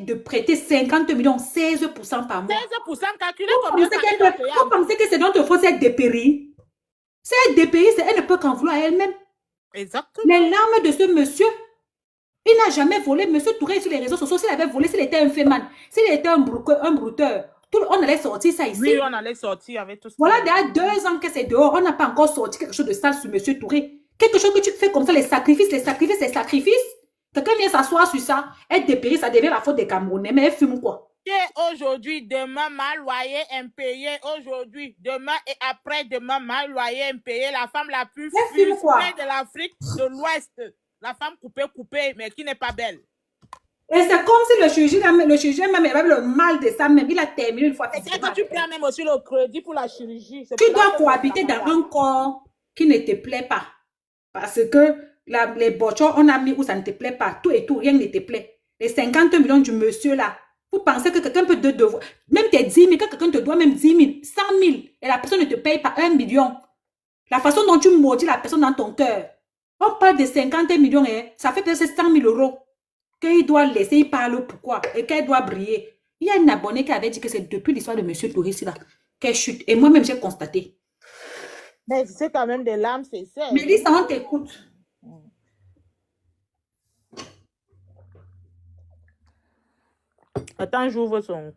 de prêter 50 millions, 16% par mois. 16% calculé combien vous pensez que c'est notre faute, c'est dépéri. C'est dépéri, elle ne peut qu'en vouloir à elle-même. Exactement. Les larmes de ce monsieur, il n'a jamais volé. Monsieur Touré sur les réseaux sociaux, s'il avait volé, s'il était un féman, s'il était un brouteur, on allait sortir ça ici. Oui, on allait sortir avec tout ça. Voilà, il y a 2 ans que c'est dehors, on n'a pas encore sorti quelque chose de sale sur monsieur Touré. Quelque chose que tu fais comme ça, les sacrifices. Quelqu'un vient s'asseoir sur ça, elle dépérit, ça devient la faute des Camerounais, mais elle fume quoi? Aujourd'hui, demain, mal loyer impayé. Aujourd'hui, demain et après-demain, mal loyer impayé. La femme la plus frustrée de l'Afrique de l'Ouest. La femme coupée, mais qui n'est pas belle. Et c'est comme si le chirurgien même avait le mal de ça, même il a terminé une fois. C'est que tu prends même aussi le crédit pour la chirurgie. Tu dois cohabiter dans un corps qui ne te plaît pas. Parce que les bochons, on a mis où ça ne te plaît pas. Tout et tout, rien ne te plaît. Les 50 millions du monsieur là, vous pensez que quelqu'un peut te devoir, même tes 10 000, que quelqu'un te doit même 10 000, 100 000, et la personne ne te paye pas 1 million. La façon dont tu maudis la personne dans ton cœur. On parle de 50 millions, hein, ça fait peut-être 100 000 euros. Qu'il doit laisser, il parle pourquoi, et qu'elle doit briller. Il y a une abonnée qui avait dit que c'est depuis l'histoire de monsieur Tourissi là, qu'elle chute. Et moi-même, j'ai constaté. Mais c'est quand même des larmes, c'est ça. Mélissa, on t'écoute. Attends, j'ouvre son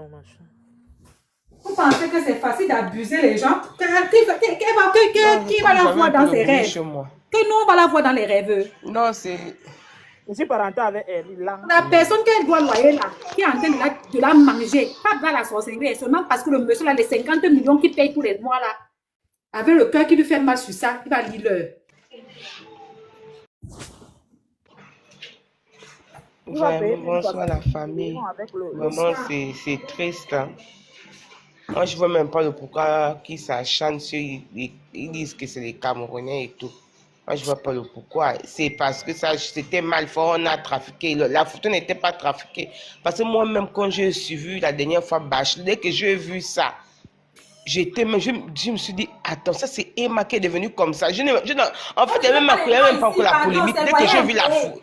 machin. Vous pensez que c'est facile d'abuser les gens? Qui va la voir dans ses rêves? Que nous, on va la voir dans les rêves. Non, c'est... Je suis parenté avec elle. La personne qu'elle doit loyer là, qui est en train de la manger, pas dans la sorcellerie, seulement parce que le monsieur là, les 50 millions qu'il paye tous les mois là, avec le cœur qui lui fait mal sur ça, il va lire l'heure. Bonsoir la famille. Vraiment, c'est triste. Hein. Moi, je ne vois même pas le pourquoi qui s'acharnent sur. Ils disent que c'est les Camerounais et tout. Moi, je ne vois pas le pourquoi. C'est parce que ça, c'était mal fait, on a trafiqué. La photo n'était pas trafiquée. Parce que moi-même, quand j'ai suivi la dernière fois Bach, dès que j'ai vu ça, je me suis dit, attends, ça c'est Emma qui est devenue comme ça. En fait, il n'y avait même pas encore la polémique. Dès que j'ai vu la photo.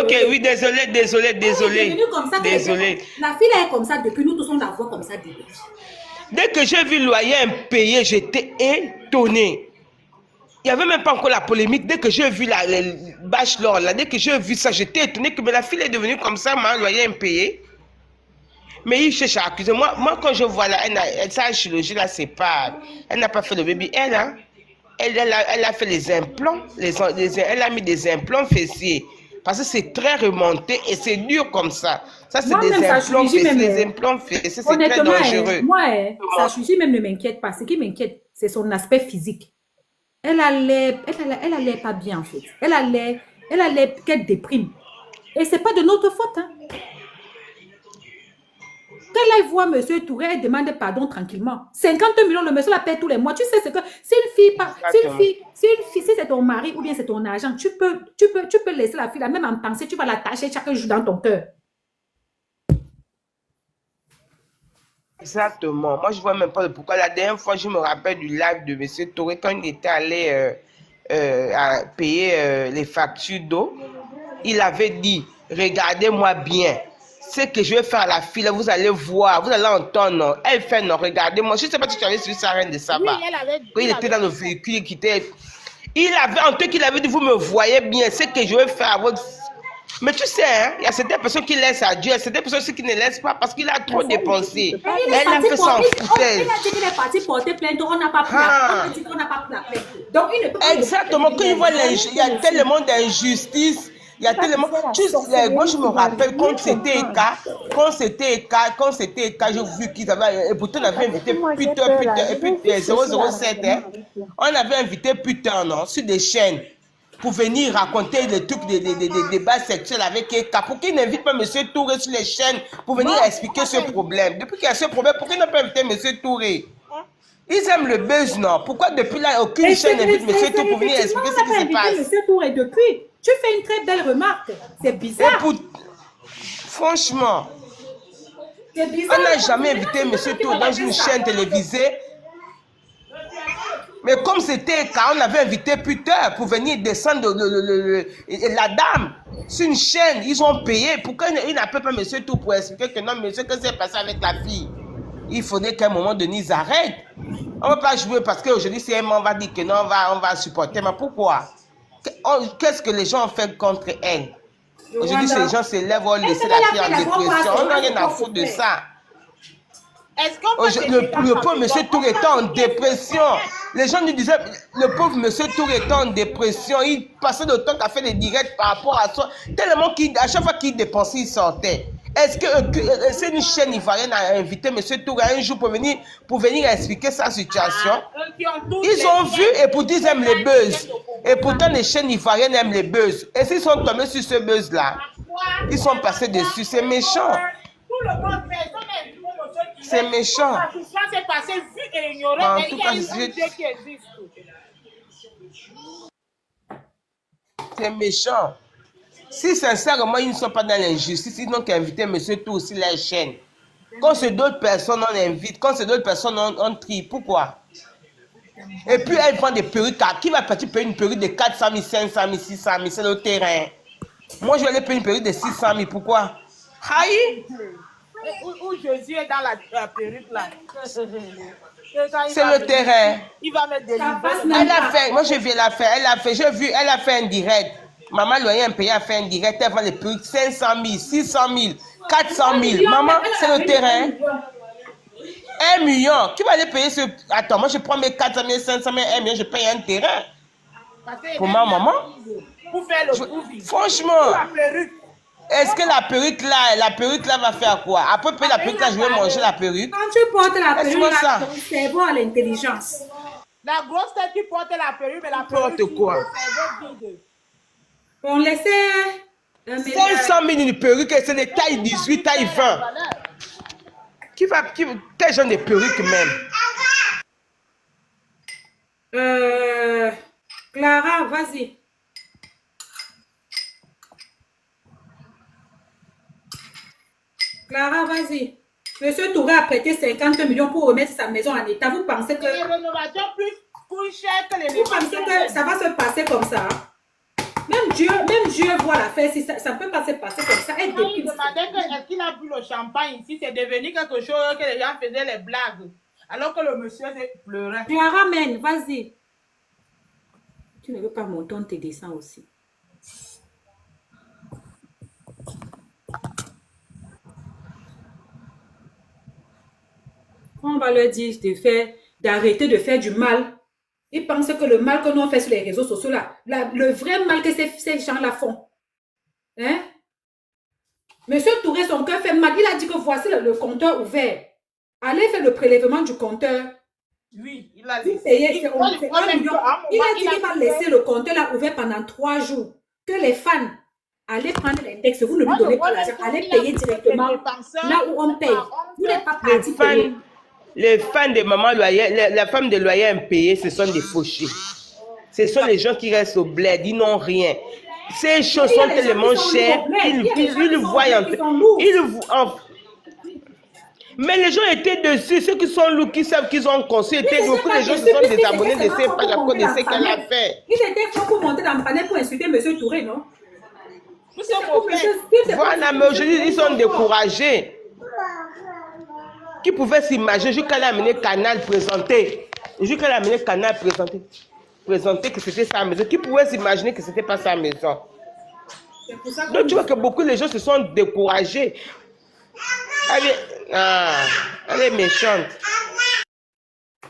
Ok, oui, désolé. La fille est comme ça depuis, nous tous on la voit comme ça depuis. Dès que j'ai vu le loyer impayé, j'étais étonné. Il n'y avait même pas encore la polémique. Dès que j'ai vu la bachelor, là, dès que j'ai vu ça, j'étais étonné que mais la fille est devenue comme ça, un loyer impayé. Mais il cherche à accuser. Moi, quand je vois là, sa chirurgie là, c'est pas. Elle n'a pas fait le baby. Elle a fait les implants. Elle a mis des implants fessiers. Parce que c'est très remonté et c'est dur comme ça. Ça, c'est des implants fessiers. Les implants fessiers, c'est très dangereux. Moi, sa chirurgie même ne m'inquiète pas. Ce qui m'inquiète, c'est son aspect physique. Elle a l'air pas bien en fait. Elle a l'air qu'elle déprime. Et c'est pas de notre faute. Hein. Quand elle voit M. Touré, elle demande pardon tranquillement. 50 millions, le monsieur la paie tous les mois. Tu sais ce que si c'est ton mari ou bien c'est ton agent, tu peux laisser la fille là, même en pensée, tu vas l'attacher chaque jour dans ton cœur. Exactement. Moi, je vois même pas pourquoi. La dernière fois, je me rappelle du live de M. Touré quand il était allé à payer les factures d'eau. Il avait dit, regardez-moi bien. Ce que je vais faire à la fille, là, vous allez voir, vous allez entendre. Elle fait non, regardez-moi. Je ne sais pas si tu avais suivi sa reine de Saba. Oui, quand il était dans le véhicule, il avait, en tout cas, il avait dit, vous me voyez bien, ce que je vais faire à votre... Mais tu sais, hein, il y a certaines personnes qui laissent à Dieu, il y a certaines personnes aussi qui ne laissent pas parce qu'il a trop dépensé. Elle a fait son foutaise. Il a dit qu'il est parti porter plainte, on n'a pas pris la plainte. On n'a pas pris la plainte. Donc, il ne peut pas... Exactement, quand il voit il y a tellement d'injustice. Il y a tellement... Moi, je me rappelle quand c'était Eka, j'ai vu qu'ils avaient... Et pourtant, on avait invité Peter 007. Hein. On avait invité Peter, non, sur des chaînes pour venir raconter des trucs, des débats sexuels avec Eka. Pour qu'il n'invite pas M. Touré sur les chaînes pour venir expliquer ce problème. Depuis qu'il y a ce problème, pourquoi il n'a pas invité M. Touré? Ils aiment le buzz, non? Pourquoi depuis là, aucune chaîne n'invite M. Touré pour venir expliquer ce qui se passe? M. Touré depuis... Tu fais une très belle remarque. C'est bizarre. Franchement, on n'a jamais invité M. Touré dans une chaîne télévisée. Mais comme c'était quand on avait invité Peter pour venir descendre la dame. C'est une chaîne, ils ont payé. Pourquoi il n'appelle pas monsieur tout pour expliquer que non, monsieur, que c'est passé avec la fille? Il faudrait qu'à un moment donné, ils arrêtent. On ne va pas jouer parce qu'aujourd'hui, si on va dire que non, on va supporter. Mais pourquoi? Qu'est-ce que les gens ont fait contre elle? Aujourd'hui, si les gens se lèvent, on laisser la fille en dépression. On n'a rien à foutre de ça. Le pauvre monsieur Tour était en dépression. Les gens nous disaient, le pauvre monsieur Tour était en dépression. Il passait le temps à faire des directs par rapport à soi. Tellement qu'à chaque fois qu'il dépensait, il sortait. Est-ce que c'est une chaîne ivoirienne a invité monsieur Tour un jour pour venir expliquer sa situation? Ils ont vu et pourtant ils aiment les buzz. Et pourtant les chaînes ivoiriennes aiment les buzz. Et s'ils sont tombés sur ce buzz-là, ils sont passés dessus. C'est méchant. C'est méchant. En tout cas, c'est méchant. Si sincèrement ils ne sont pas dans l'injustice, ils n'ont qu'à inviter monsieur Tour sur la chaîne. Quand c'est d'autres personnes, on invite. Quand c'est d'autres personnes, on trie. Pourquoi? Et puis elle prend des perruques. Qui va partir payer une perruque de 400 000, 500 000, 600 000? C'est le terrain. Moi, je vais aller payer une perruque de 600 000. Pourquoi? Aïe! Où Jésus est dans la perruque là. C'est le terrain. Il va mettre des livres. Elle a fait, moi je viens la faire. Elle a fait un direct. Maman Loyer Impayé a fait un direct. Elle vend les perruques 500 000, 600 000, 400 000. Maman, c'est le terrain. 1 million. Qui va aller payer ce. Attends, moi je prends mes 400 000, 500 000, 1 million, je paye un terrain. Pour ma maman. Pour faire le franchement. Est-ce que la perruque là va faire quoi? Après payer la perruque là, je vais manger la perruque. Quand tu portes la perruque là, c'est bon à l'intelligence. La grosse tête, tu portes la perruque, mais la perruque. N'importe quoi. On laissait. 500 000 une perruque, c'est des tailles 18, taille 20. Quel genre de perruque même? Clara, vas-y. Clara, vas-y. Monsieur Touré a prêté 50 millions pour remettre sa maison en état. Vous pensez que... Les rénovations plus chères que les Vous pensez que ça va se passer comme ça? Même Dieu voit l'affaire. Si ça ne peut pas se passer comme ça. Elle il demandait est-ce qu'il a bu le champagne ici. C'est devenu quelque chose que les gens faisaient les blagues. Alors que le monsieur pleurait. Clara, mène, vas-y. Tu ne veux pas monter, on te descend aussi. On va leur dire d'arrêter de faire du mal. Ils pensent que le mal que nous on fait sur les réseaux sociaux, là, le vrai mal que ces gens-là font. Hein? Monsieur Touré, son cœur fait mal. Il a dit que voici le compteur ouvert. Allez faire le prélèvement du compteur. Oui, il a dit. Il a dit qu'il va laisser le compteur là ouvert pendant 3 jours. Que les fans allez prendre l'index. Vous ne lui donnez pas l'argent. Allez payer directement là où on paye. Vous n'êtes pas parti payer. Les fans de Maman Loyer, la femme de Loyer Impayé, ce sont des fauchés. Ce sont les gens qui restent au bled, ils n'ont rien. Ces choses sont tellement chères, ils voient en... Mais les gens étaient dessus, ceux qui sont lourds, qui savent qu'ils ont conçu, beaucoup de gens se sont désabonnés de ces pages à cause de ce qu'elle a fait. Ils étaient fort pour monter dans le panel pour insulter M. Touré, non? Voilà, mais aujourd'hui, ils sont découragés. Qui pouvait s'imaginer jusqu'à l'amener Canal présenter, présenter que c'était sa maison. Qui pouvait s'imaginer que c'était pas sa maison? Donc tu vois que beaucoup de gens se sont découragés. Elle est méchante.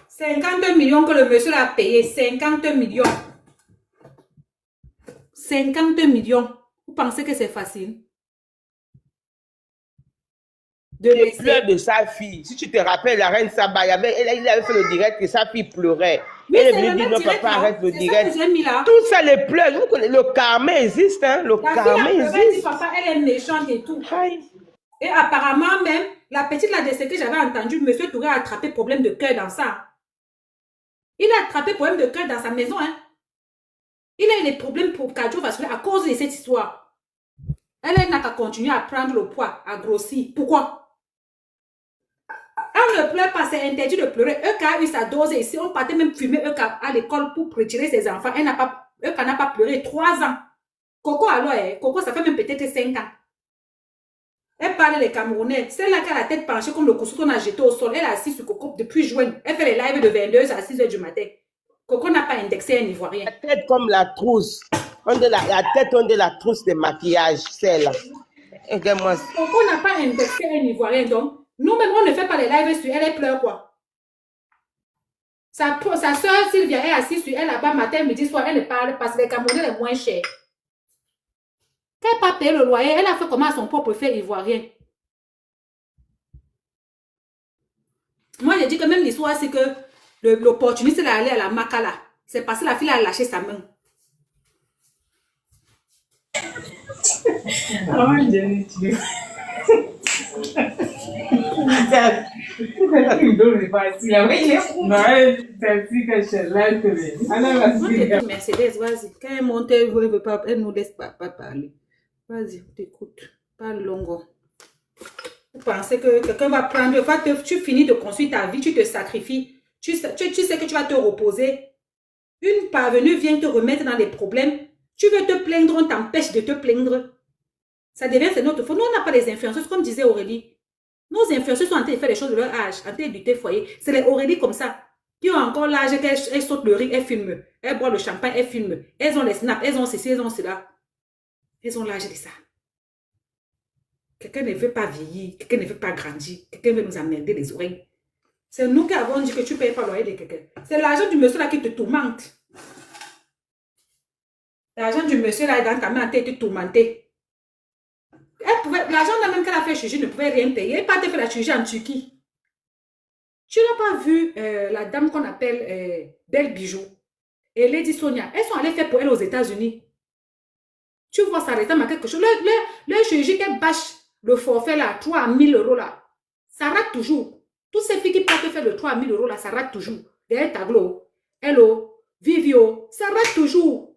50 millions que le monsieur a payé. 50 millions. 50 millions. Vous pensez que c'est facile? Les pleurs de sa fille. Si tu te rappelles, la reine Saba, il avait fait le direct et sa fille pleurait. Oui, elle est venue dire non, papa, arrête le direct. Tout ça, les pleurs. Le karma existe, hein. Le karma existe. Papa, elle est méchante et tout. Et apparemment, même, la petite là de ce que j'avais entendu, M. Touré a attrapé problème de cœur dans ça. Il a attrapé problème de cœur dans sa maison, hein. Il a eu des problèmes cardiovasculaires à cause de cette histoire. Elle n'a qu'à continuer à prendre le poids, à grossir. Pourquoi? On ne pleure pas, c'est interdit de pleurer. Euka a eu sa dose ici. On partait même fumer Euka à l'école pour retirer ses enfants. Euka n'a pas pleuré 3 ans. Coco, alors, Coco, ça fait même peut-être 5 ans. Elle parle les Camerounais. Celle-là qui a la tête penchée comme le couscous qu'on a jeté au sol. Elle est assise sur Coco depuis juin. Elle fait les lives de 22h à 6h du matin. Coco n'a pas indexé un Ivoirien. La tête comme la trousse. La tête, on dit la trousse de maquillage, celle-là. Coco n'a pas indexé un Ivoirien. Donc, nous-mêmes, on ne fait pas les lives sur elle. Elle pleure quoi. Sa soeur Sylvia est assise sur elle là-bas matin, midi, soir. Elle ne parle pas parce que les Camerounais les moins chers. Quand elle n'a pas payé le loyer, elle a fait comment à son propre fait ivoirien. Moi, j'ai dit que même l'histoire, c'est que l'opportuniste est allé à la Makala. C'est parce que la fille a lâché sa main. Mercedes, vas-y. Quand elle monte, elle nous laisse pas parler. Vas-y, t'écoute. Parle longo. Vous pensez que quelqu'un va prendre, tu finis de construire ta vie, tu te sacrifies. Tu sais que tu vas te reposer. Une parvenue vient te remettre dans des problèmes. Tu veux te plaindre, on t'empêche de te plaindre. Ça devient, c'est notre faute. Nous, on n'a pas les influenceuses, comme disait Aurélie. Nos influenceuses sont en train de faire les choses de leur âge, en train d'éduquer le foyer. C'est les Aurélie comme ça, qui ont encore l'âge qu'elles sautent le riz, elles filment. Elles boivent le champagne, elles filment. Elles ont les snaps, elles ont ceci, elles ont cela. Elles ont l'âge de ça. Quelqu'un ne veut pas vieillir, quelqu'un ne veut pas grandir, quelqu'un veut nous emmerder les oreilles. C'est nous qui avons dit que tu ne payes pas le loyer de quelqu'un. C'est l'argent du monsieur là qui te tourmente. L'argent du monsieur là est dans ta main en train de te tourmenter. L'argent même qu'elle a fait chirurgie ne pouvait rien payer. Elle partait faire la chirurgie en Turquie. Tu n'as pas vu la dame qu'on appelle Belle Bijou et Lady Sonia. Elles sont allées faire pour elle aux États-Unis. Tu vois, ça ressemble à quelque chose. Le chirurgie qu'elle bâche le forfait là, 3 000 € là, ça rate toujours. Toutes ces filles qui partent faire le 3 000 € là, ça rate toujours. Derrière Taglo, Hello, Vivio, ça rate toujours.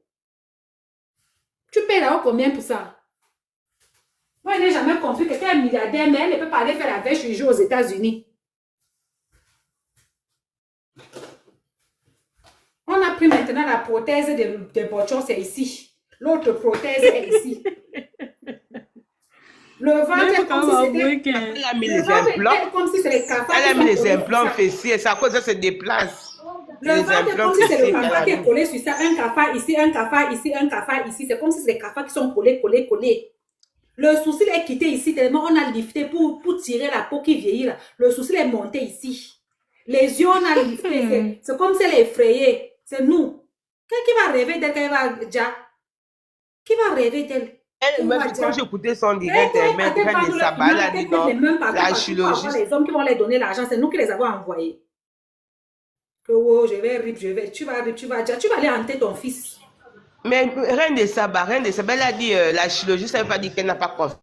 Tu payes là-haut combien pour ça? Moi, je n'ai jamais compris que quelqu'un est milliardaire, mais elle ne peut pas aller faire la veille chirurgie aux États-Unis. On a pris maintenant la prothèse de Bochon, c'est ici. L'autre prothèse est ici. Le ventre est comme si c'était... Elle a mis les implants. Comme si c'est les cafards. Elle a mis les implants fessiers. C'est à cause de ça se déplace. Le ventre est comme si c'est le cafard qui est collé sur ça. Un cafard ici, un cafard ici, un cafard ici. C'est comme si c'est les cafards qui sont collés. Le sourcil est quitté ici tellement on a lifté pour tirer la peau qui vieillit là. Le sourcil est monté ici. Les yeux, on a lifté. C'est comme si elle est effrayée. C'est nous. Qui va rêver d'elle quand elle va déjà? Qui va rêver d'elle? Quand j'écoutais son direct, elle a dit non, la chirurgie. Les hommes qui vont les donner l'argent, c'est nous qui les avons envoyés. Que oh, je vais rip, tu vas aller hanter ton fils. Mais rien de ça, elle a dit la chirurgie, ça ne veut pas dire qu'elle n'a pas confiance.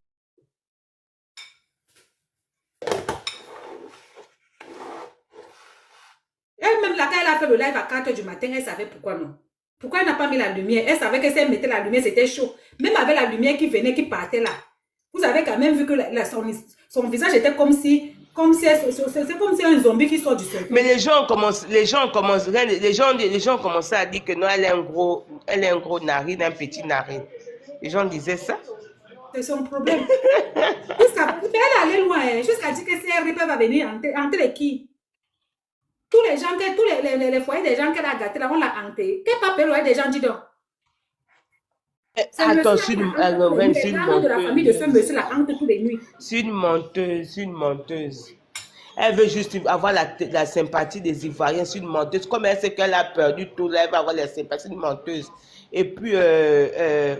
Elle-même, là, quand elle a fait le live à 4h du matin, elle savait pourquoi non. Pourquoi elle n'a pas mis la lumière? Elle savait que si elle mettait la lumière, c'était chaud. Même avec la lumière qui venait, qui partait là. Vous avez quand même vu que son visage était comme si c'est comme si un zombie qui sort du cercle. Mais les gens commencent à dire que non, elle est un gros narine, un petit narine. Les gens disaient ça. C'est son problème. Elle allait loin, jusqu'à dire que si elle va venir hanter qui? Tous les gens, tous les foyers des gens qu'elle a gâtés là, on l'a hanté. Qu'elle pas payé des gens, dis donc. Attention, c'est de la famille de ce monsieur la hante tous les nuits. C'est une menteuse. Elle veut juste avoir la sympathie des Ivoiriens. C'est une menteuse. Comme elle sait qu'elle a perdu tout, là, elle va avoir la sympathie. C'est une menteuse. Et puis,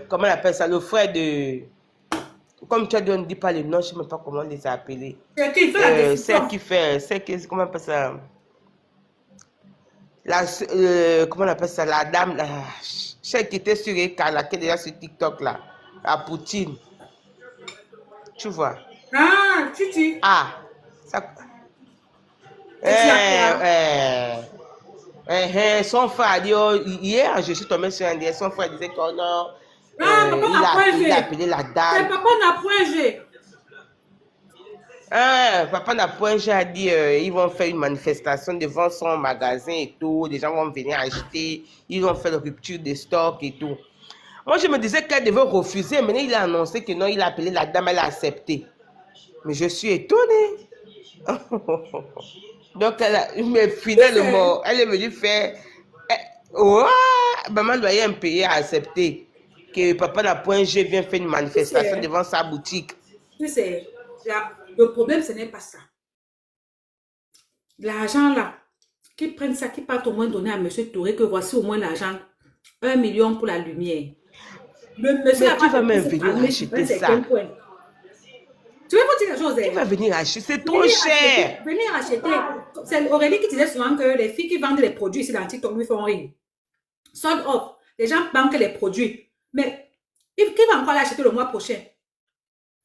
comment on appelle ça? Le frère de... Comme tu as dit, on ne dit pas les noms, je ne sais même pas comment on les a appelés. Celle qui fait... Comment on appelle ça? Comment on appelle ça? La dame, celle qui était sur Ekala, qui est déjà sur TikTok là, la Poutine. Tu vois? Ah, Titi. Ah, ça. Son frère a dit, hier, je suis tombé sur un dia, son frère disait que non, il a appelé la dame. Papa n'a point G. Papa n'a point G a dit ils vont faire une manifestation devant son magasin et tout, les gens vont venir acheter, ils vont faire la rupture de stock et tout. Moi, je me disais qu'elle devait refuser. Maintenant, il a annoncé que non, il a appelé la dame, elle a accepté. Mais je suis étonnée. Donc, mais finalement, elle est venue faire... Oh, maman loyer impayé a accepté que papa n'a point G vient faire une manifestation devant sa boutique. Tu sais, le problème, ce n'est pas ça. L'argent là, qui prennent ça, qui partent au moins donner à M. Touré que voici au moins l'argent. 1 million pour la lumière. Le monsieur mais qui va même venir acheter ça? Tu veux vous dire la chose? Qui va venir acheter? C'est trop cher. Venir acheter. C'est Aurélie qui disait souvent que les filles qui vendent les produits ici dans TikTok lui font rire. Sold off. Les gens banquent les produits. Mais qui va encore l'acheter le mois prochain?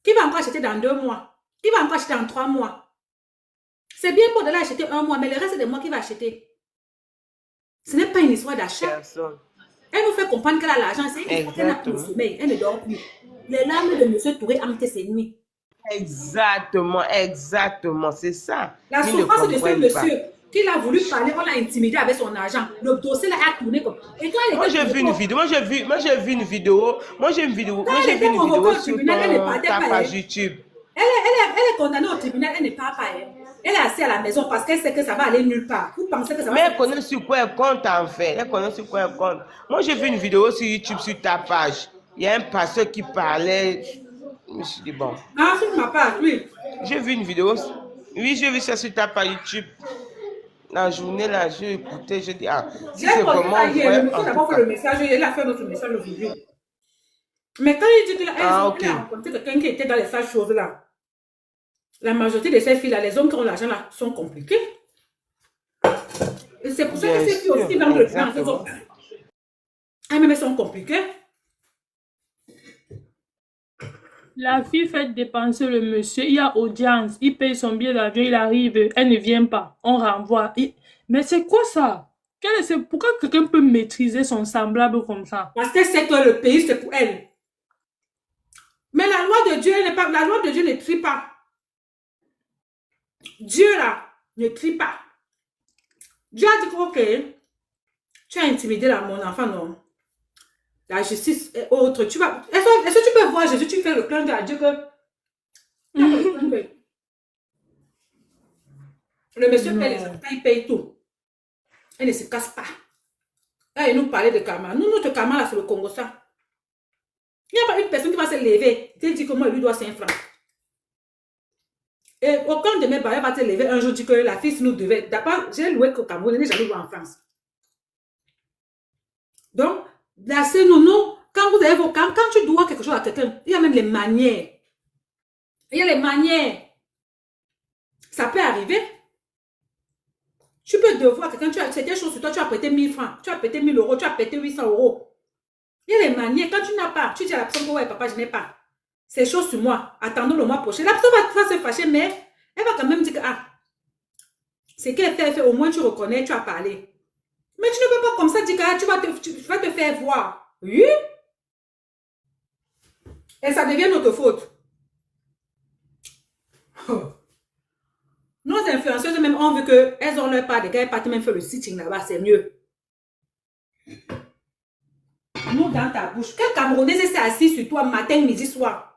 Qui va encore acheter dans 2 mois? Qui va encore acheter dans 3 mois? C'est bien pour de l'acheter 1 mois, mais le reste des mois, qui va acheter? Ce n'est pas une histoire d'achat. Elle nous fait comprendre qu'elle a l'argent. C'est une histoire qu'elle n'a plus de sommeil. Elle ne dort plus. Les larmes de M. Touré hantent ses nuits. Exactement, exactement, c'est ça. La souffrance de ce monsieur qu'il a voulu parler, on l'a intimidé avec son argent. Le dossier là a tourné comme. Et toi, moi j'ai vu une vidéo, moi j'ai vu une vidéo sur ta page YouTube. Elle est condamnée au tribunal, elle ne parle pas. Elle est assise à la maison parce qu'elle sait que ça va aller nulle part. Vous pensez que ça va. Mais elle connaît sur quoi elle compte en fait. Elle connaît sur quoi elle compte. Moi j'ai vu une vidéo sur YouTube sur ta page. Il y a un pasteur qui parlait. Je me suis dit bon. Ah, sur ma page, oui. J'ai vu une vidéo. Oui, j'ai vu ça sur ta page YouTube. La journée là, j'ai écouté, j'ai dit ah, si c'est vraiment vrai. Le d'abord fait le message, il a fait notre message aujourd'hui. Mais quand il dit qu'il a rencontré quelqu'un qui était dans les sales choses là, la majorité de ces filles là, les hommes qui ont l'argent là, sont compliqués. Et c'est pour ça que ces filles aussi dans le plan, elles sont compliquées. La fille fait dépenser le monsieur, il y a audience, il paye son billet d'avion, il arrive, elle ne vient pas, on renvoie. Mais c'est quoi ça? Pourquoi quelqu'un peut maîtriser son semblable comme ça? Parce que c'est que le pays, c'est pour elle. Mais la loi de Dieu n'est pas, la loi de Dieu ne trie pas. Dieu là, ne trie pas. Dieu a dit que, ok, tu as intimidé là, mon enfant, non. La justice est autre. Est-ce que tu peux voir Jésus, tu fais le clin d'œil à Dieu que... Le monsieur paye les enfants, il paye tout. Elle ne se casse pas. Là, il nous parlait de karma. Nous, notre karma, là, c'est le Congo, ça. Il n'y a pas une personne qui va se lever. Il dit que moi, il lui doit 5 francs. Et aucun de mes parents va te lever un jour, dit que la fille nous devait. D'abord, j'ai loué qu'au Cameroun, je n'ai jamais loué en France. Donc, là, c'est nous, quand vous avez quand tu dois quelque chose à quelqu'un, il y a même les manières. Il y a les manières. Ça peut arriver. Tu peux devoir quelqu'un, tu as des choses sur toi, tu as prêté 1000 francs, tu as prêté 1000 euros, tu as prêté 800 euros. Il y a les manières. Quand tu n'as pas, tu dis à la personne que ouais, papa, je n'ai pas. Ces choses sur moi, attendons le mois prochain. La personne va se fâcher, mais elle va quand même dire que, ah, c'est qu'elle fait, au moins tu reconnais, tu as parlé. Mais tu ne peux pas comme ça dire que ah, tu vas te faire voir. Oui. Et ça devient notre faute. Oh. Nos influenceuses même ont vu qu'elles ont leur part des gars, elles partent même faire le sitting là-bas, c'est mieux. Nous dans ta bouche. Quel Camerounais s'est assis sur toi matin, midi, soir?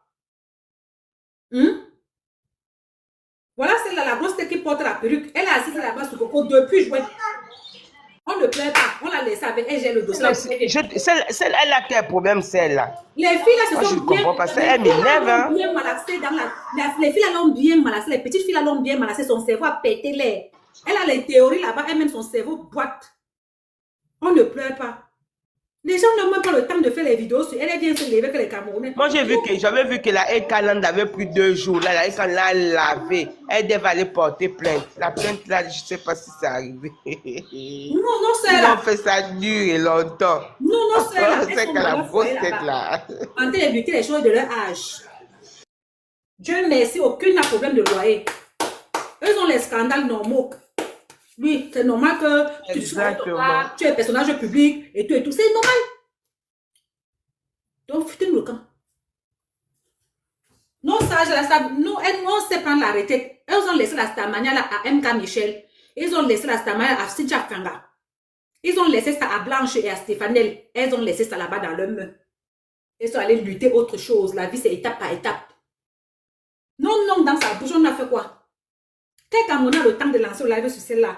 Voilà, c'est la grosse tête qui porte la perruque. Elle est assise là-bas sur Coco depuis juin. On ne plaît pas. On l'a laissé avec elle, j'ai le dossier. Elle a quel problème, celle-là? Les filles là se sont bien malaxées. Les filles là l'ont bien malaxé. Les petites filles là l'ont bien malaxé. Son cerveau a pété l'air. Elle a les théories là-bas. Elle-même, son cerveau boite. On ne pleure pas. Les gens n'ont même pas le temps de faire les vidéos sur elle. Elle vient se lever que les Camerounais. Moi, j'avais vu que la Ekaland avait pris 2 jours. Là, la Ekaland l'a lavé. Elle devait aller porter plainte. La plainte là, je ne sais pas si c'est arrivé. Non, c'est là. Ils ont fait ça dur et longtemps. Non, c'est là. C'est qu'elle a la grosse tête là. En train d'éviter les choses de leur âge. Dieu merci, aucun n'a problème de loyer. Eux ont les scandales normaux. Oui, c'est normal que tu es personnage public et tout. C'est normal. Donc, foutez-nous le camp. Nos sages, nous, on sait prendre la retraite. Elles ont laissé la stamania à MK Michel. Ils ont laissé la stamania à Cynthia Fanga. Ils ont laissé ça à Blanche et à Stéphanel. Elles ont laissé ça là-bas dans leur main. Ils sont allés lutter autre chose. La vie, c'est étape par étape. Non, non, dans sa bouche, on a fait quoi? Quand on a le temps de lancer le live sur celle-là.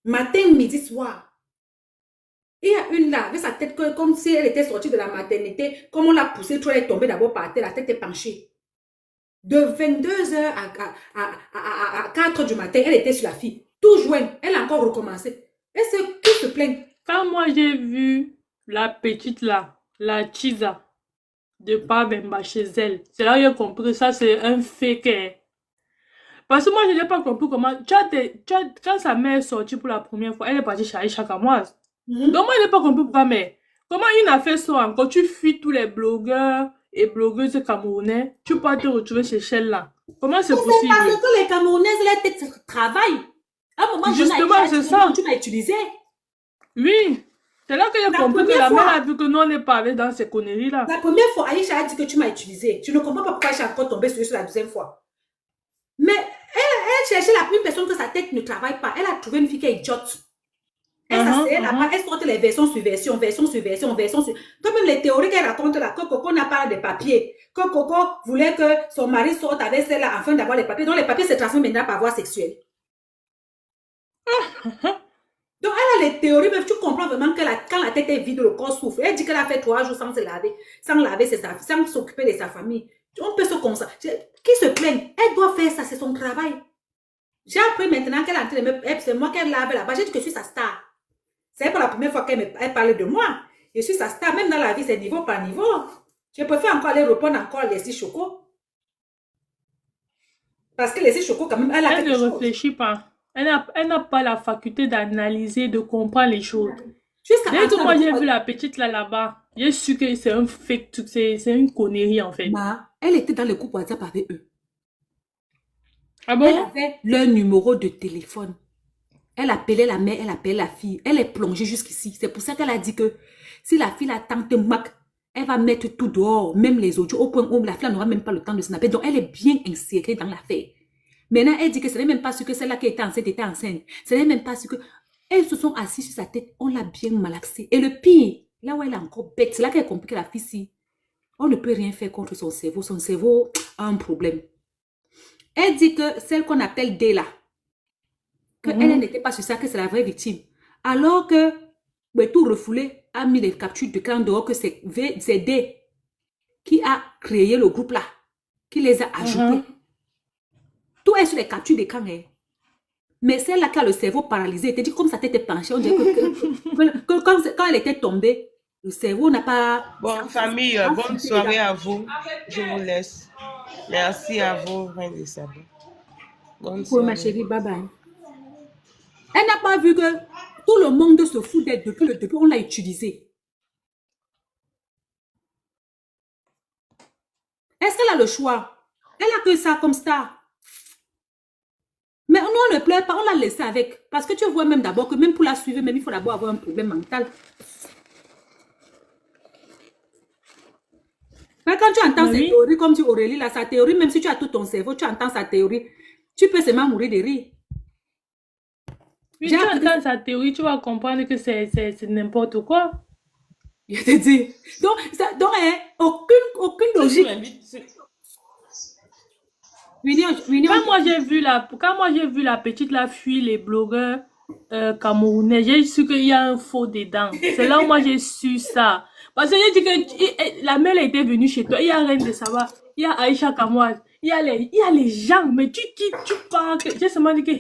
Matin, midi, soir. Il y a une là, avec sa tête comme si elle était sortie de la maternité. Comme on l'a poussée, elle est tombée d'abord par terre, la tête est penchée. De 22h à 4h du matin, elle était sur la fille. Tout joint, elle a encore recommencé. Et c'est qui se plaint? Quand moi j'ai vu la petite là, la Chisa, de Pabemba chez elle, c'est là que j'ai compris que ça c'est un fake. Parce que moi je n'ai pas compris comment. Quand sa mère est sortie pour la première fois, elle est partie chez Aïcha Kamoise. Donc moi je n'ai pas compris pourquoi, mais comment une affaire sort encore, tu fuis tous les blogueurs et blogueuses camerounais, tu peux te retrouver chez Shell là. Comment c'est possible? C'est parce que les Camerounaises, la tête travaillent. À un moment, justement, c'est ça. Tu m'as utilisé. Oui. C'est là que j'ai compris que la mère a vu que nous, on n'est pas allé dans ces conneries-là. La première fois, Aïcha a dit que tu m'as utilisé. Je ne comprends pas pourquoi je suis encore tombée sur la deuxième fois. Mais elle cherchait une personne que sa tête ne travaille pas. Elle a trouvé une fille qui est idiote. Elle sort les versions sur version, version sur version, version sur... Comme même les théories qu'elle raconte là, que Coco n'a pas de papiers, que Coco voulait que son mari sorte avec celle-là afin d'avoir les papiers. Donc les papiers se transforment maintenant par voie sexuelle. Donc elle a les théories, mais tu comprends vraiment que quand la tête est vide, le corps souffre. Elle dit qu'elle a fait 3 jours sans se laver, sans s'occuper de sa famille. On peut se concentrer. Qui se plaigne? Elle doit faire ça, c'est son travail. J'ai appris maintenant qu'elle est en train de me... C'est moi qu'elle lave là-bas. J'ai dit que je suis sa star. C'est pas la première fois qu'elle parlait de moi. Je suis sa star. Même dans la vie, c'est niveau par niveau. Je préfère encore aller répondre encore les 6 chocos. Parce que les 6 chocos, quand même, elle ne réfléchit pas. Elle n'a pas la faculté d'analyser, de comprendre les choses. Dès que moi j'ai vu la petite là-bas, j'ai su que c'est un fake, c'est une connerie en fait. Elle était dans le groupe WhatsApp avec eux. Ah bon? Elle avait leur numéro de téléphone. Elle appelait la mère, elle appelait la fille. Elle est plongée jusqu'ici. C'est pour ça qu'elle a dit que si la fille la tante Mac, elle va mettre tout dehors, même les audios, au point où la fille n'aura même pas le temps de snapper. Donc elle est bien insérée dans l'affaire. Maintenant, elle dit que ce n'est même pas sûr que celle-là qui était enceinte était enceinte. Ce n'est même pas sûr que... Elles se sont assises sur sa tête. On l'a bien malaxée. Et le pire, là où elle est encore bête, c'est là qu'elle a compris que la fille, si on ne peut rien faire contre son cerveau. Son cerveau a un problème. Elle dit que celle qu'on appelle D là, qu'elle n'était pas sur ça, que c'est la vraie victime. Alors que tout refoulé a mis les captures de clan dehors, que c'est D qui a créé le groupe là, qui les a ajoutés. Tout est sur les captures d'écran. Mais celle-là qui a le cerveau paralysé, elle dit comme sa tête est penchée, on dirait que quand elle était tombée, le cerveau n'a pas... Bon, famille, bonne soirée à vous. Je vous laisse. Merci à vous, Reine de Saba. Bonne soirée. Ma chérie, bye bye. Elle n'a pas vu que tout le monde se fout d'elle depuis le début, on l'a utilisé. Est-ce qu'elle a le choix? Elle a que ça comme star. Mais nous, on ne pleure pas, on l'a laissé avec. Parce que tu vois même d'abord que même pour la suivre, même il faut d'abord avoir un problème mental. Mais quand tu entends cette théorie, comme tu Aurélie, là, sa théorie, même si tu as tout ton cerveau, tu entends sa théorie, tu peux seulement mourir de rire. Oui, tu entends sa théorie, tu vas comprendre que c'est n'importe quoi. Je te dis. Donc aucune logique. Quand moi j'ai vu la petite la fuir les blogueurs camerounais, j'ai su qu'il y a un faux dedans. C'est là où moi j'ai su ça. Parce que j'ai dit que la mère était venue chez toi, il y a Reine de Saba, il y a Aïcha Kamoise, il y a les gens, mais tu parles, j'ai seulement dit que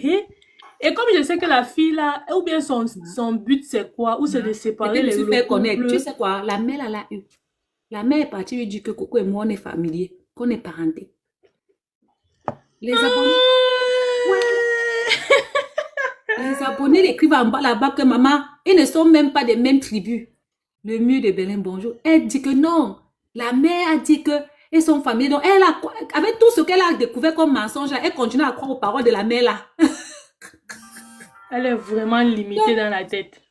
et comme je sais que la fille là, ou bien son but c'est quoi, ou c'est de séparer les couples. Tu sais quoi, la mère elle a eu. La mère est partie lui dit que Coco et moi on est familiers, qu'on est parentés. Les abonnés. Les abonnés l'écrivent en bas là-bas que maman, ils ne sont même pas des mêmes tribus. Le mur de Belém, bonjour. Elle dit que non. La mère a dit que ils sont familiers. Donc elle a, avec tout ce qu'elle a découvert comme mensonge, elle continue à croire aux paroles de la mère là. Elle est vraiment limitée dans la tête.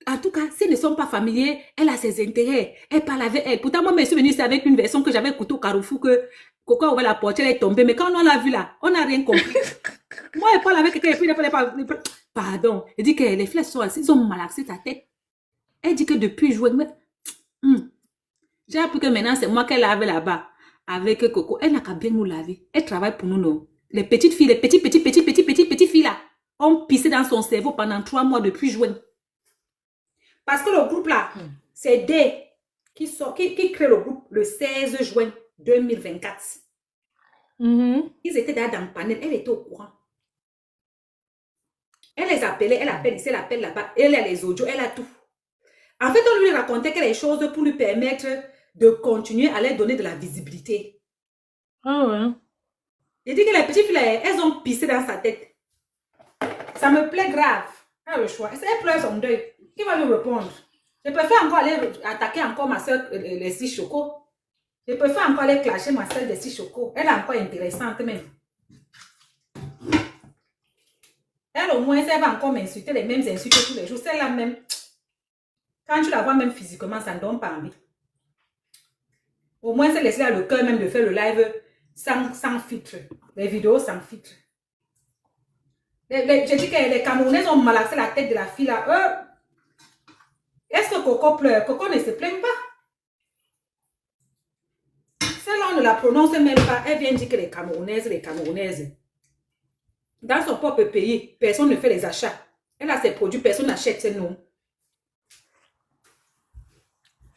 En tout cas, s'ils ne sont pas familiers, elle a ses intérêts. Elle parle avec elle. Pourtant, moi, je suis venue avec une version que j'avais écoutée au Carrefour que Coco a ouvert la porte, elle est tombée. Mais quand on l'a vu là, on n'a rien compris. Moi, elle parle avec quelqu'un et puis elle parle. Pardon. Elle dit que les flèches sont assises, ils ont malaxé sa tête. Elle dit que depuis jouer, J'ai appris que maintenant, c'est moi qu'elle lave là-bas. Avec Coco. Elle n'a qu'à bien nous laver. Elle travaille pour nous, non? Les petites filles, les petites filles là, ont pissé dans son cerveau pendant 3 mois depuis juin. Parce que le groupe là, c'est D qui crée le groupe le 16 juin 2024. Ils étaient dans le panel. Elle était au courant. Elle les appelait, elle appelle ici, elle appelle là-bas. Elle a les audios, elle a tout. En fait, on lui racontait quelque chose pour lui permettre de continuer à leur donner de la visibilité. Ah ouais. Il dit que les petites filles, elles ont pissé dans sa tête. Ça me plaît grave. Ah, le choix. Elle pleure son deuil. Qui va lui répondre? Je préfère encore aller attaquer encore ma soeur, les 6 chocos. Je préfère encore aller clasher ma soeur des 6 chocos. Elle est encore intéressante même. Elle, au moins, elle va encore m'insulter les mêmes insultes tous les jours. Celle-là même, quand tu la vois même physiquement, ça ne donne pas envie. Au moins, c'est laisser le cœur même de faire le live sans filtre. Les vidéos sans filtre. J'ai dit que les Camerounais ont malaxé la tête de la fille là. Est-ce que Coco pleure? Coco ne se plaint pas. Celle-là, on ne la prononce même pas. Elle vient dire que les Camerounaises. Dans son propre pays, personne ne fait les achats. Elle a ses produits, personne n'achète ses noms.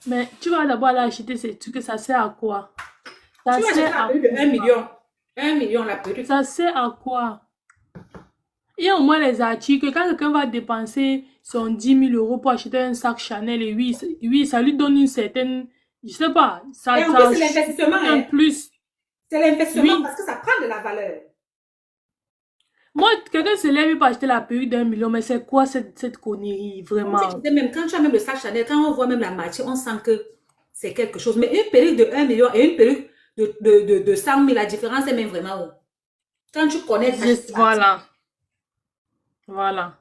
Mais tu vas d'abord aller acheter ces trucs, ça sert à quoi? Ça tu vas acheter à plus de 1 million. 1 million la perruque. Ça sert à quoi? Il y a au moins les articles. Quand quelqu'un va dépenser son 10 000 euros pour acheter un sac Chanel, et oui, ça lui donne une certaine... Je sais pas. Ça, et en plus, c'est l'investissement. Un plus. C'est l'investissement parce que ça prend de la valeur. Moi, quelqu'un se lève pour acheter la perruque d'1 million, mais c'est quoi cette connerie, vraiment? Même quand tu as même le sac Chanel, quand on voit même la matière, on sent que c'est quelque chose. Mais une perruque de 1 million et une perruque de 100 000, la différence est même vraiment où? Quand tu connais... Voilà. Voilà.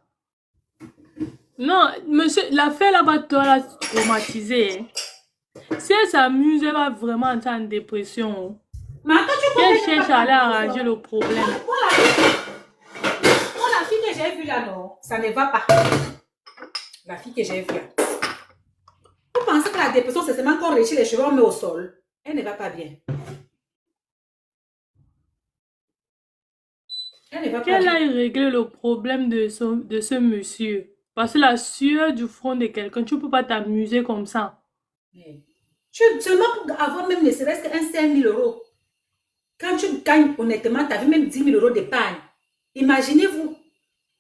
Non, monsieur, l'affaire là-bas, toi, l'a traumatisée. Si elle s'amuse, elle va vraiment entrer en dépression. Mais attends, elle cherche à aller arranger le problème. La fille que j'ai vue là, non, ça ne va pas. La fille que j'ai vue là. Vous pensez que la dépression, c'est seulement qu'on réussit les cheveux, on met au sol. Elle ne va pas bien. Qu'elle aille régler le problème de ce monsieur. Parce que la sueur du front de quelqu'un, tu ne peux pas t'amuser comme ça. Seulement pour avoir même ne serait-ce qu'un 5 000 euros. Quand tu gagnes honnêtement, tu as vu même 10 000 euros d'épargne. Imaginez-vous,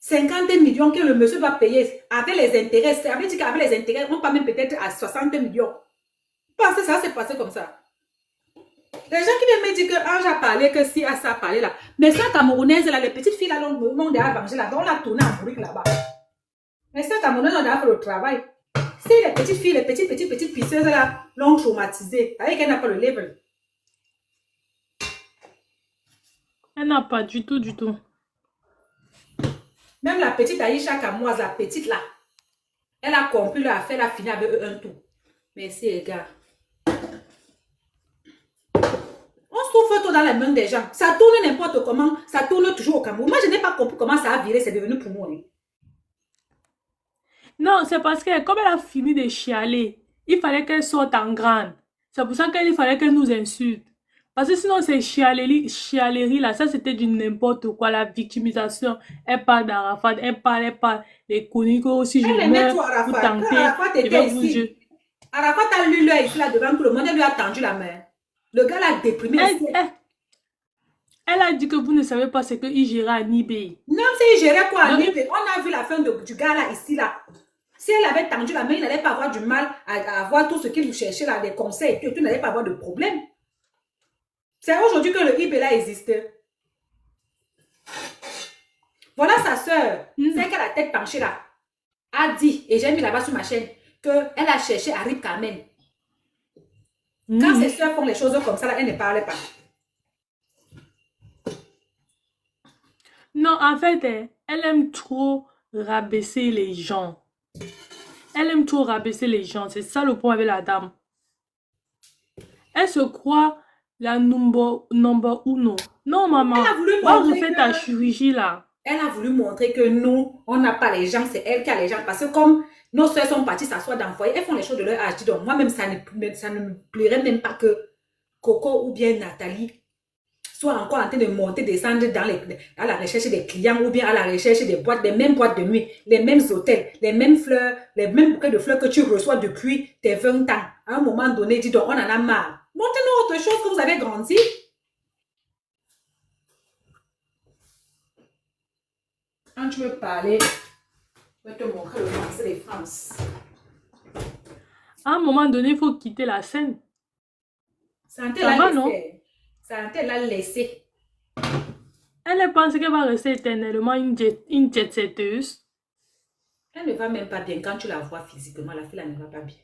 50 millions que le monsieur doit payer avec les intérêts. Ça veut dire qu'avec les intérêts, on peut même peut-être à 60 millions. Vous pensez que ça s'est passé comme ça? Les gens qui viennent me dire que Ange a parlé, que si ça a parlé là. Mais ça, Camerounaise, là, les petites filles là, le monde a avangé là, on l'a tourné en bourrique là-bas. Mais ça, Camerounaise, on a fait le travail. Si les petites filles, les petites pisseuses là, l'ont traumatisée, avec elle n'a pas le level. Elle n'a pas du tout, du tout. Même la petite Aïcha Kamoise, la petite là, elle a compris l'affaire, elle a fini avec eux un tout. Merci les gars. On souffre tout dans les mains des gens. Ça tourne n'importe comment, ça tourne toujours au Cameroun. Moi, je n'ai pas compris comment ça a viré, c'est devenu pour moi. Hein. Non, c'est parce que comme elle a fini de chialer, il fallait qu'elle sorte en grande. C'est pour ça qu'il fallait qu'elle nous insulte. Parce que sinon, ces chialeries là, ça c'était du n'importe quoi, la victimisation. Elle parle d'Arafat, elle parle des conneries aussi. Je meurs pour tenter. Arafat a lu l'œil ici là devant tout le monde, elle lui a tendu la main. Le gars l'a déprimé. Elle a dit que vous ne savez pas ce qu'il gérait à Nibé. Non, c'est il gérait quoi à Nibé? On a vu la fin du gars là, ici là. Si elle avait tendu la main, il n'allait pas avoir du mal à avoir tout ce qu'il lui cherchait là, des conseils et tout, il n'allait pas avoir de problème. C'est aujourd'hui que le IB là existe. Voilà sa soeur, celle qui a la tête penchée là, a dit, et j'ai mis là-bas sur ma chaîne, qu'elle a cherché Arif Kamen. Quand ses soeurs font les choses comme ça, là, elle ne parlait pas. Non, en fait, elle aime trop rabaisser les gens. Elle aime trop rabaisser les gens. C'est ça le point avec la dame. Elle se croit la number uno. Non, maman. Va refaire ta chirurgie là. Elle a voulu montrer que nous, on n'a pas les gens. C'est elle qui a les gens. Parce que comme Nos soeurs sont parties s'asseoir dans le foyer. Elles font les choses de leur âge. Donc, moi-même, ça ne me plairait même pas que Coco ou bien Nathalie soit encore en train de monter, descendre à la recherche des clients ou bien à la recherche des boîtes, les mêmes boîtes de nuit, les mêmes hôtels, les mêmes fleurs, les mêmes bouquets de fleurs que tu reçois depuis tes 20 ans. À un moment donné, dis donc, on en a marre. Montrez-nous autre chose que vous avez grandi. Quand tu veux parler, je vais te montrer le français de France. À un moment donné, il faut quitter la scène. Santé l'a laissé. Elle pense qu'elle va rester éternellement une jet-setteuse. Elle ne va même pas bien quand tu la vois physiquement. La fille, elle ne va pas bien.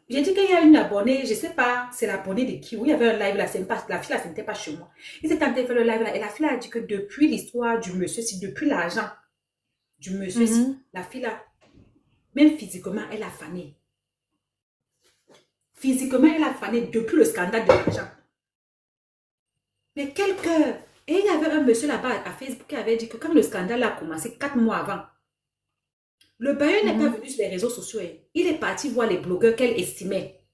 J'ai dit qu'il y a une abonnée, je ne sais pas, c'est l'abonnée de qui, où il y avait un live là, la fille là, ce n'était pas chez moi. Ils étaient en train de faire le live là, et la fille là a dit que depuis l'histoire du monsieur, depuis l'argent du monsieur, la fille là, même physiquement, elle a fané. Physiquement, elle a fané depuis le scandale de l'argent. Mais quel cœur! Et il y avait un monsieur là-bas à Facebook qui avait dit que quand le scandale a commencé 4 mois avant, le bailleur n'est pas venu sur les réseaux sociaux. Il est parti voir les blogueurs qu'elle estimait.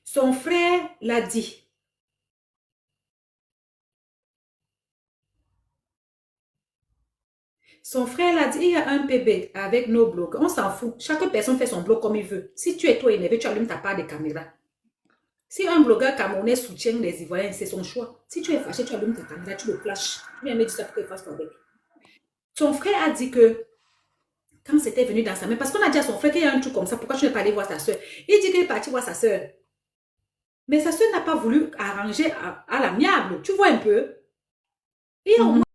Son frère l'a dit. Son frère l'a dit, il y a un PB avec nos blogueurs. On s'en fout. Chaque personne fait son blog comme il veut. Si tu es toi énervé, tu allumes ta part de caméra. Si un blogueur camerounais soutient les Ivoiriens, c'est son choix. Si tu es fâché, tu allumes ta caméra, tu le flashes. Tu viens me dire ça pour qu'il fasse avec. Son frère a dit que quand c'était venu dans sa main, parce qu'on a dit à son frère qu'il y a un truc comme ça, pourquoi tu n'es pas allé voir sa soeur? Il dit qu'il est parti voir sa soeur. Mais sa soeur n'a pas voulu arranger à l'amiable. Tu vois un peu? Et